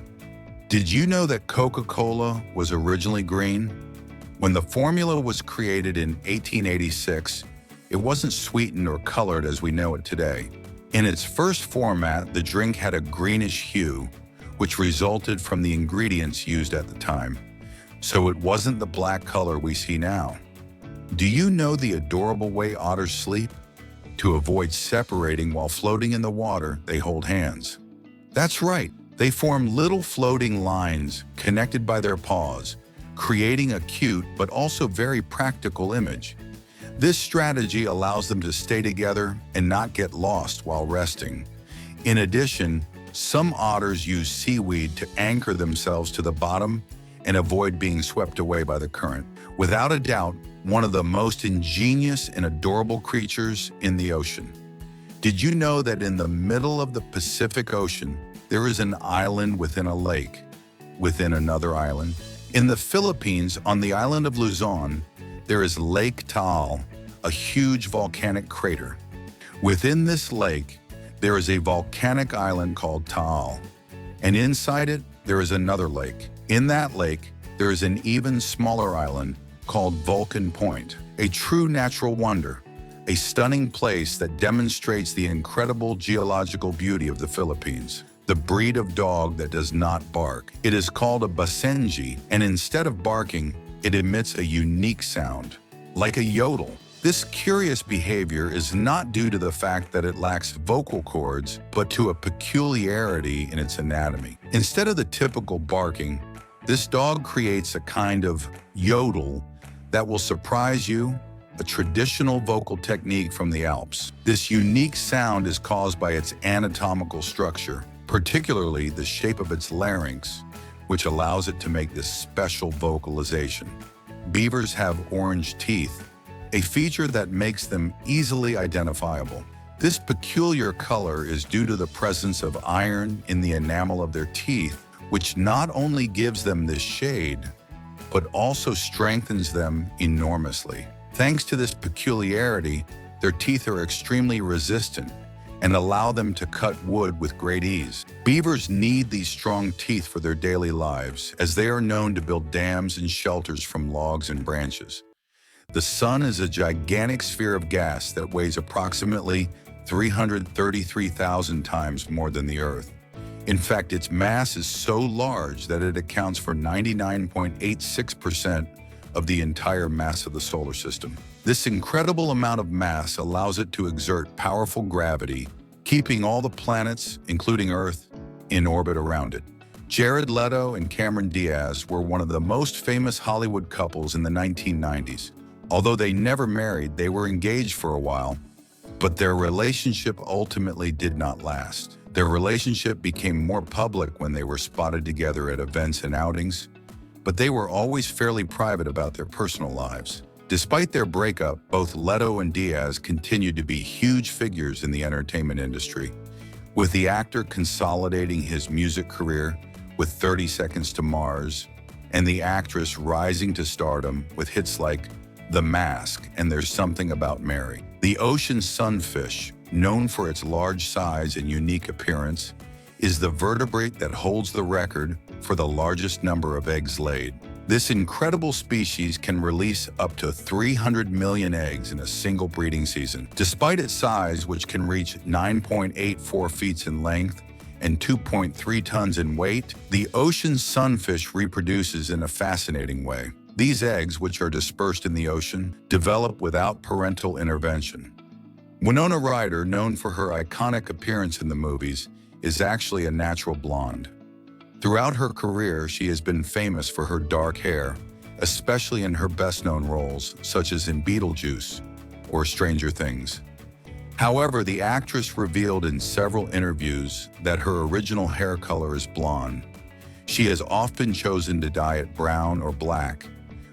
Did you know that Coca-Cola was originally green? When the formula was created in 1886, it wasn't sweetened or colored as we know it today. In its first format, the drink had a greenish hue, which resulted from the ingredients used at the time. So it wasn't the black color we see now. Do you know the adorable way otters sleep? To avoid separating while floating in the water, they hold hands. That's right, they form little floating lines connected by their paws, creating a cute but also very practical image. This strategy allows them to stay together and not get lost while resting. In addition, some otters use seaweed to anchor themselves to the bottom and avoid being swept away by the current. Without a doubt, one of the most ingenious and adorable creatures in the ocean. Did you know that in the middle of the Pacific Ocean, there is an island within a lake, within another island? In the Philippines, on the island of Luzon, there is Lake Taal, a huge volcanic crater. Within this lake, there is a volcanic island called Taal, and inside it, there is another lake. In that lake, there is an even smaller island called Vulcan Point, a true natural wonder, a stunning place that demonstrates the incredible geological beauty of the Philippines. The breed of dog that does not bark. It is called a basenji, and instead of barking, it emits a unique sound, like a yodel. This curious behavior is not due to the fact that it lacks vocal cords, but to a peculiarity in its anatomy. Instead of the typical barking, this dog creates a kind of yodel that will surprise you, a traditional vocal technique from the Alps. This unique sound is caused by its anatomical structure, particularly the shape of its larynx, which allows it to make this special vocalization. Beavers have orange teeth, a feature that makes them easily identifiable. This peculiar color is due to the presence of iron in the enamel of their teeth, which not only gives them this shade, but also strengthens them enormously. Thanks to this peculiarity, their teeth are extremely resistant and allow them to cut wood with great ease. Beavers need these strong teeth for their daily lives, as they are known to build dams and shelters from logs and branches. The sun is a gigantic sphere of gas that weighs approximately 333,000 times more than the Earth. In fact, its mass is so large that it accounts for 99.86% of the entire mass of the solar system. This incredible amount of mass allows it to exert powerful gravity, keeping all the planets, including Earth, in orbit around it. Jared Leto and Cameron Diaz were one of the most famous Hollywood couples in the 1990s. Although they never married, they were engaged for a while, but their relationship ultimately did not last. Their relationship became more public when they were spotted together at events and outings, but they were always fairly private about their personal lives. Despite their breakup, both Leto and Diaz continued to be huge figures in the entertainment industry, with the actor consolidating his music career with 30 Seconds to Mars, and the actress rising to stardom with hits like The Mask and There's Something About Mary. The ocean sunfish, known for its large size and unique appearance, is the vertebrate that holds the record for the largest number of eggs laid. This incredible species can release up to 300 million eggs in a single breeding season. Despite its size, which can reach 9.84 feet in length and 2.3 tons in weight, the ocean sunfish reproduces in a fascinating way. These eggs, which are dispersed in the ocean, develop without parental intervention. Winona Ryder, known for her iconic appearance in the movies, is actually a natural blonde. Throughout her career, she has been famous for her dark hair, especially in her best-known roles, such as in Beetlejuice or Stranger Things. However, the actress revealed in several interviews that her original hair color is blonde. She has often chosen to dye it brown or black,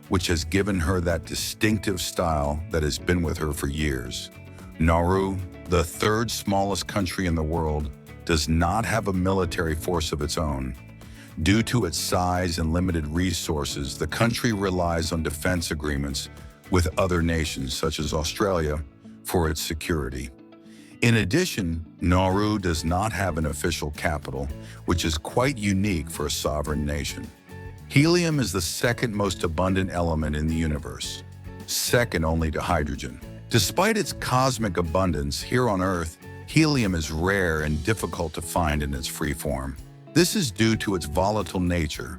which has given her that distinctive style that has been with her for years. Nauru, the third smallest country in the world, does not have a military force of its own. Due to its size and limited resources, the country relies on defense agreements with other nations, such as Australia, for its security. In addition, Nauru does not have an official capital, which is quite unique for a sovereign nation. Helium is the second most abundant element in the universe, second only to hydrogen. Despite its cosmic abundance, here on Earth, helium is rare and difficult to find in its free form. This is due to its volatile nature.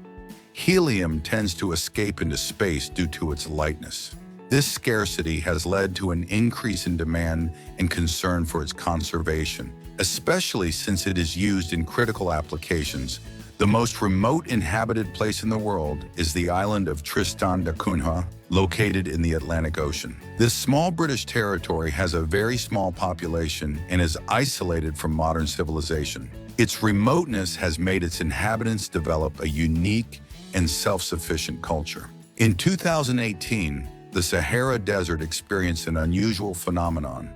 Helium tends to escape into space due to its lightness. This scarcity has led to an increase in demand and concern for its conservation, especially since it is used in critical applications. The most remote inhabited place in the world is the island of Tristan da Cunha, located in the Atlantic Ocean. This small British territory has a very small population and is isolated from modern civilization. Its remoteness has made its inhabitants develop a unique and self-sufficient culture. In 2018, the Sahara Desert experienced an unusual phenomenon.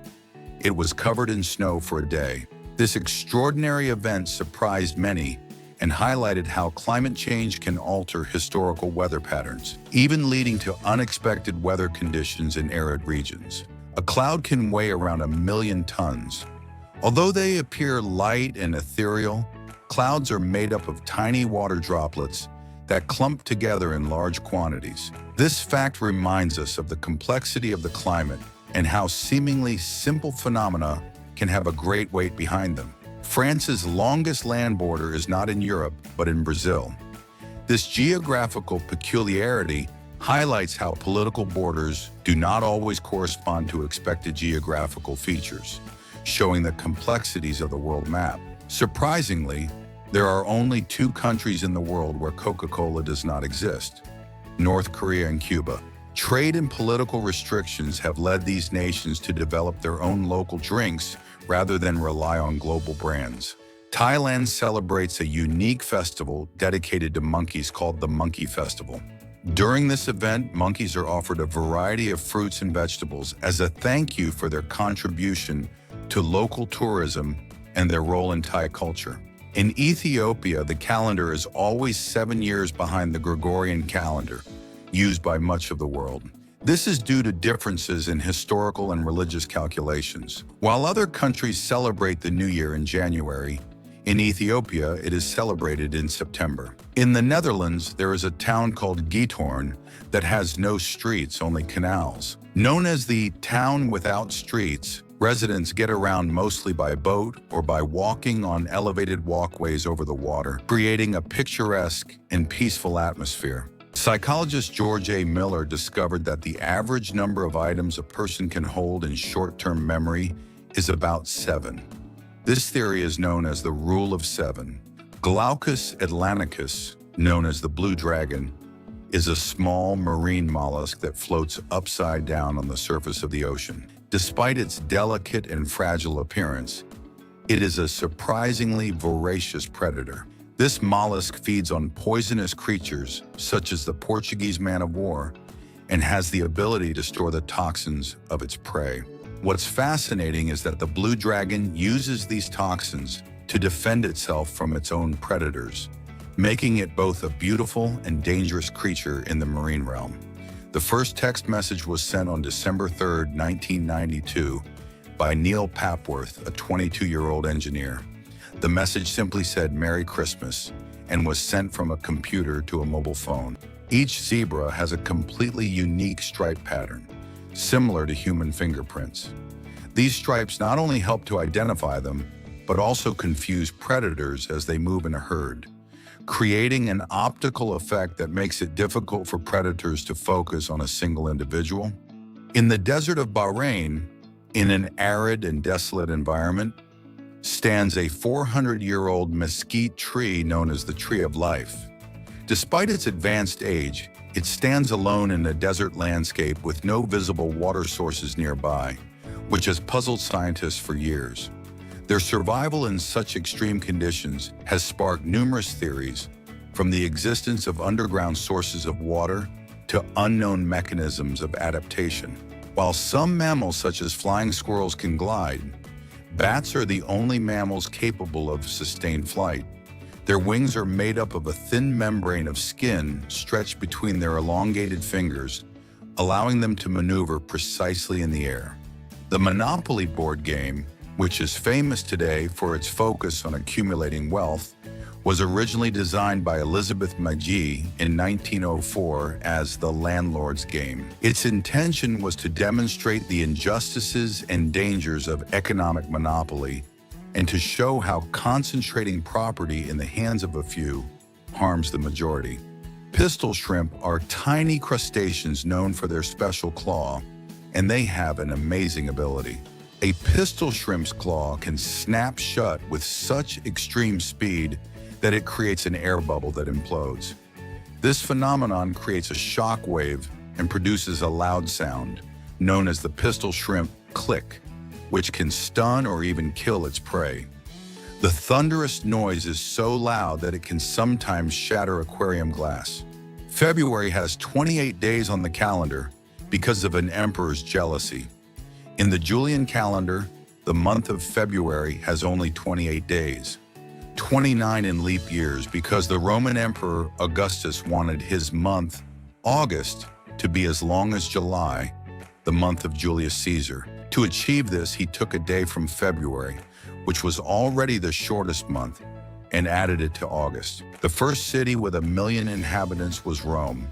It was covered in snow for a day. This extraordinary event surprised many and highlighted how climate change can alter historical weather patterns, even leading to unexpected weather conditions in arid regions. A cloud can weigh around 1 million tons. Although they appear light and ethereal, clouds are made up of tiny water droplets that clump together in large quantities. This fact reminds us of the complexity of the climate and how seemingly simple phenomena can have a great weight behind them. France's longest land border is not in Europe, but in Brazil. This geographical peculiarity highlights how political borders do not always correspond to expected geographical features, showing the complexities of the world map. Surprisingly, there are only 2 countries in the world where Coca-Cola does not exist: North Korea and Cuba. Trade and political restrictions have led these nations to develop their own local drinks rather than rely on global brands. Thailand celebrates a unique festival dedicated to monkeys called the Monkey Festival. During this event, monkeys are offered a variety of fruits and vegetables as a thank you for their contribution to local tourism and their role in Thai culture. In Ethiopia, the calendar is always 7 years behind the Gregorian calendar, used by much of the world. This is due to differences in historical and religious calculations. While other countries celebrate the New Year in January, in Ethiopia it is celebrated in September. In the Netherlands, there is a town called Giethoorn that has no streets, only canals. Known as the town without streets, residents get around mostly by boat or by walking on elevated walkways over the water, creating a picturesque and peaceful atmosphere. Psychologist George A. Miller discovered that the average number of items a person can hold in short-term memory is about 7. This theory is known as the Rule of 7. Glaucus atlanticus, known as the blue dragon, is a small marine mollusk that floats upside down on the surface of the ocean. Despite its delicate and fragile appearance, it is a surprisingly voracious predator. This mollusk feeds on poisonous creatures such as the Portuguese man-of-war and has the ability to store the toxins of its prey. What's fascinating is that the blue dragon uses these toxins to defend itself from its own predators, making it both a beautiful and dangerous creature in the marine realm. The first text message was sent on December 3, 1992, by Neil Papworth, a 22-year-old engineer. The message simply said "Merry Christmas" and was sent from a computer to a mobile phone. Each zebra has a completely unique stripe pattern, similar to human fingerprints. These stripes not only help to identify them, but also confuse predators as they move in a herd, creating an optical effect that makes it difficult for predators to focus on a single individual. In the desert of Bahrain, in an arid and desolate environment, stands a 400-year-old mesquite tree known as the Tree of Life. Despite its advanced age, it stands alone in a desert landscape with no visible water sources nearby, which has puzzled scientists for years. Their survival in such extreme conditions has sparked numerous theories, from the existence of underground sources of water to unknown mechanisms of adaptation. While some mammals such as flying squirrels can glide, bats are the only mammals capable of sustained flight. Their wings are made up of a thin membrane of skin stretched between their elongated fingers, allowing them to maneuver precisely in the air. The Monopoly board game, which is famous today for its focus on accumulating wealth, was originally designed by Elizabeth Magee in 1904 as the landlord's game. Its intention was to demonstrate the injustices and dangers of economic monopoly and to show how concentrating property in the hands of a few harms the majority. Pistol shrimp are tiny crustaceans known for their special claw, and they have an amazing ability. A pistol shrimp's claw can snap shut with such extreme speed that it creates an air bubble that implodes. This phenomenon creates a shock wave and produces a loud sound, known as the pistol shrimp click, which can stun or even kill its prey. The thunderous noise is so loud that it can sometimes shatter aquarium glass. February has 28 days on the calendar because of an emperor's jealousy. In the Julian calendar, the month of February has only 28 days. 29 in leap years because the Roman Emperor Augustus wanted his month, August, to be as long as July, the month of Julius Caesar. To achieve this, he took a day from February, which was already the shortest month, and added it to August. The first city with 1 million inhabitants was Rome.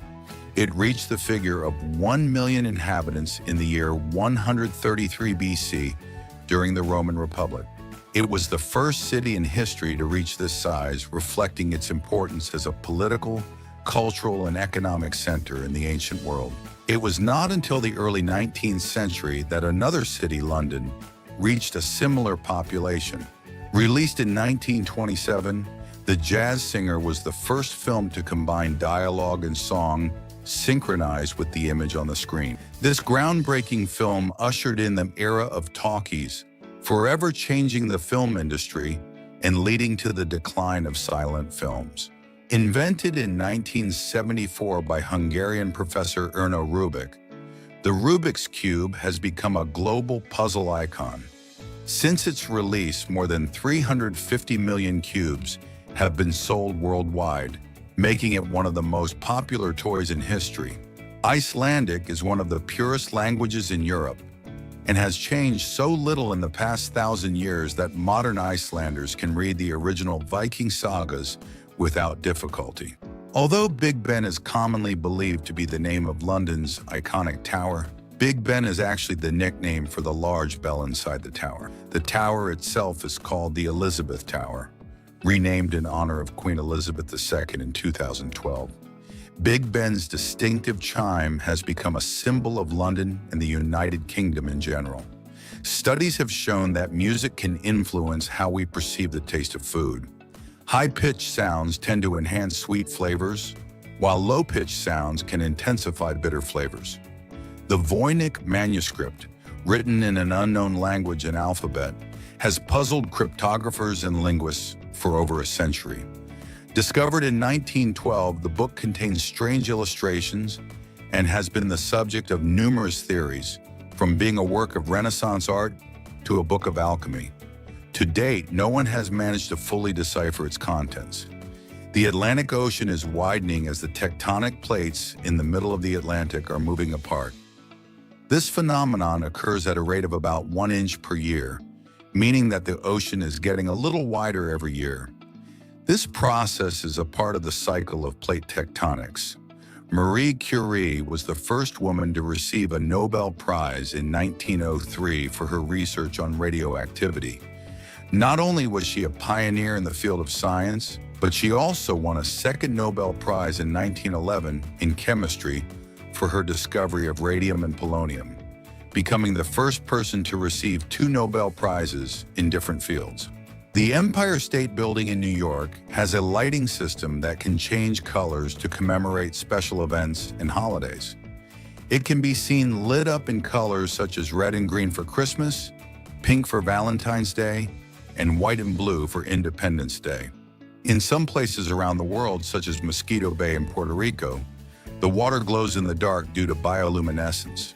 It reached the figure of 1 million inhabitants in the year 133 BC during the Roman Republic. It was the first city in history to reach this size, reflecting its importance as a political, cultural, and economic center in the ancient world. It was not until the early 19th century that another city, London, reached a similar population. Released in 1927, The Jazz Singer was the first film to combine dialogue and song synchronized with the image on the screen. This groundbreaking film ushered in the era of talkies, forever changing the film industry and leading to the decline of silent films. Invented in 1974 by Hungarian professor Erno Rubik, the Rubik's Cube has become a global puzzle icon. Since its release, more than 350 million cubes have been sold worldwide, making it one of the most popular toys in history. Icelandic is one of the purest languages in Europe and has changed so little in the past 1,000 years that modern Icelanders can read the original Viking sagas without difficulty. Although Big Ben is commonly believed to be the name of London's iconic tower, Big Ben is actually the nickname for the large bell inside the tower. The tower itself is called the Elizabeth Tower, renamed in honor of Queen Elizabeth II in 2012. Big Ben's distinctive chime has become a symbol of London and the United Kingdom in general. Studies have shown that music can influence how we perceive the taste of food. High-pitched sounds tend to enhance sweet flavors, while low-pitched sounds can intensify bitter flavors. The Voynich manuscript, written in an unknown language and alphabet, has puzzled cryptographers and linguists for over a century. Discovered in 1912, the book contains strange illustrations and has been the subject of numerous theories, from being a work of Renaissance art to a book of alchemy. To date, no one has managed to fully decipher its contents. The Atlantic Ocean is widening as the tectonic plates in the middle of the Atlantic are moving apart. This phenomenon occurs at a rate of about 1 inch per year, meaning that the ocean is getting a little wider every year. This process is a part of the cycle of plate tectonics. Marie Curie was the first woman to receive a Nobel Prize in 1903 for her research on radioactivity. Not only was she a pioneer in the field of science, but she also won a second Nobel Prize in 1911 in chemistry for her discovery of radium and polonium, becoming the first person to receive 2 Nobel Prizes in different fields. The Empire State Building in New York has a lighting system that can change colors to commemorate special events and holidays. It can be seen lit up in colors such as red and green for Christmas, pink for Valentine's Day, and white and blue for Independence Day. In some places around the world, such as Mosquito Bay in Puerto Rico, the water glows in the dark due to bioluminescence.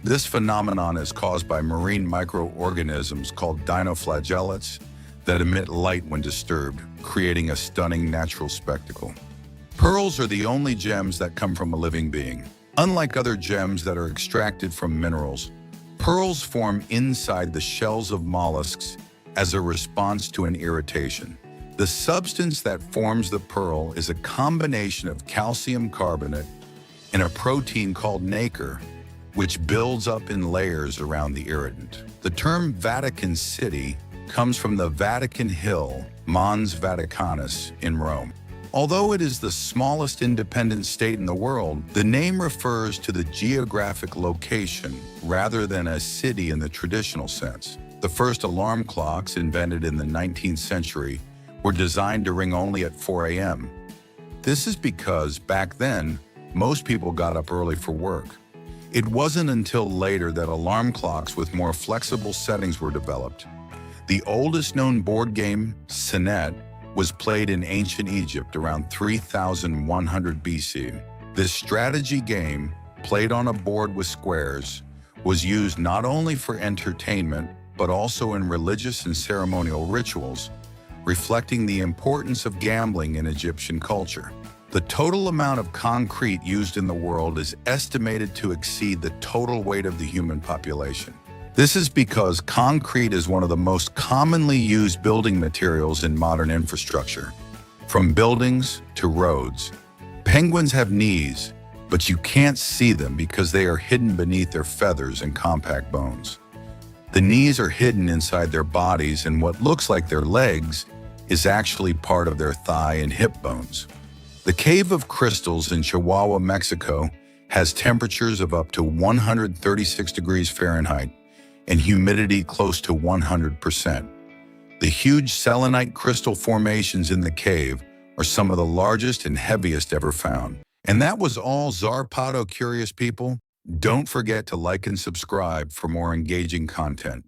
This phenomenon is caused by marine microorganisms called dinoflagellates that emit light when disturbed, creating a stunning natural spectacle. Pearls are the only gems that come from a living being. Unlike other gems that are extracted from minerals, pearls form inside the shells of mollusks as a response to an irritation. The substance that forms the pearl is a combination of calcium carbonate and a protein called nacre, which builds up in layers around the irritant. The term Vatican City comes from the Vatican Hill, Mons Vaticanus, in Rome. Although it is the smallest independent state in the world, the name refers to the geographic location rather than a city in the traditional sense. The first alarm clocks, invented in the 19th century, were designed to ring only at 4 a.m. This is because, back then, most people got up early for work. It wasn't until later that alarm clocks with more flexible settings were developed. The oldest known board game, Senet, was played in ancient Egypt around 3100 BC. This strategy game, played on a board with squares, was used not only for entertainment, but also in religious and ceremonial rituals, reflecting the importance of gambling in Egyptian culture. The total amount of concrete used in the world is estimated to exceed the total weight of the human population. This is because concrete is one of the most commonly used building materials in modern infrastructure. From buildings to roads, penguins have knees, but you can't see them because they are hidden beneath their feathers and compact bones. The knees are hidden inside their bodies, and what looks like their legs is actually part of their thigh and hip bones. The Cave of Crystals in Chihuahua, Mexico, has temperatures of up to 136 degrees Fahrenheit and humidity close to 100%. The huge selenite crystal formations in the cave are some of the largest and heaviest ever found. And that was all, Zarpado curious people. Don't forget to like and subscribe for more engaging content.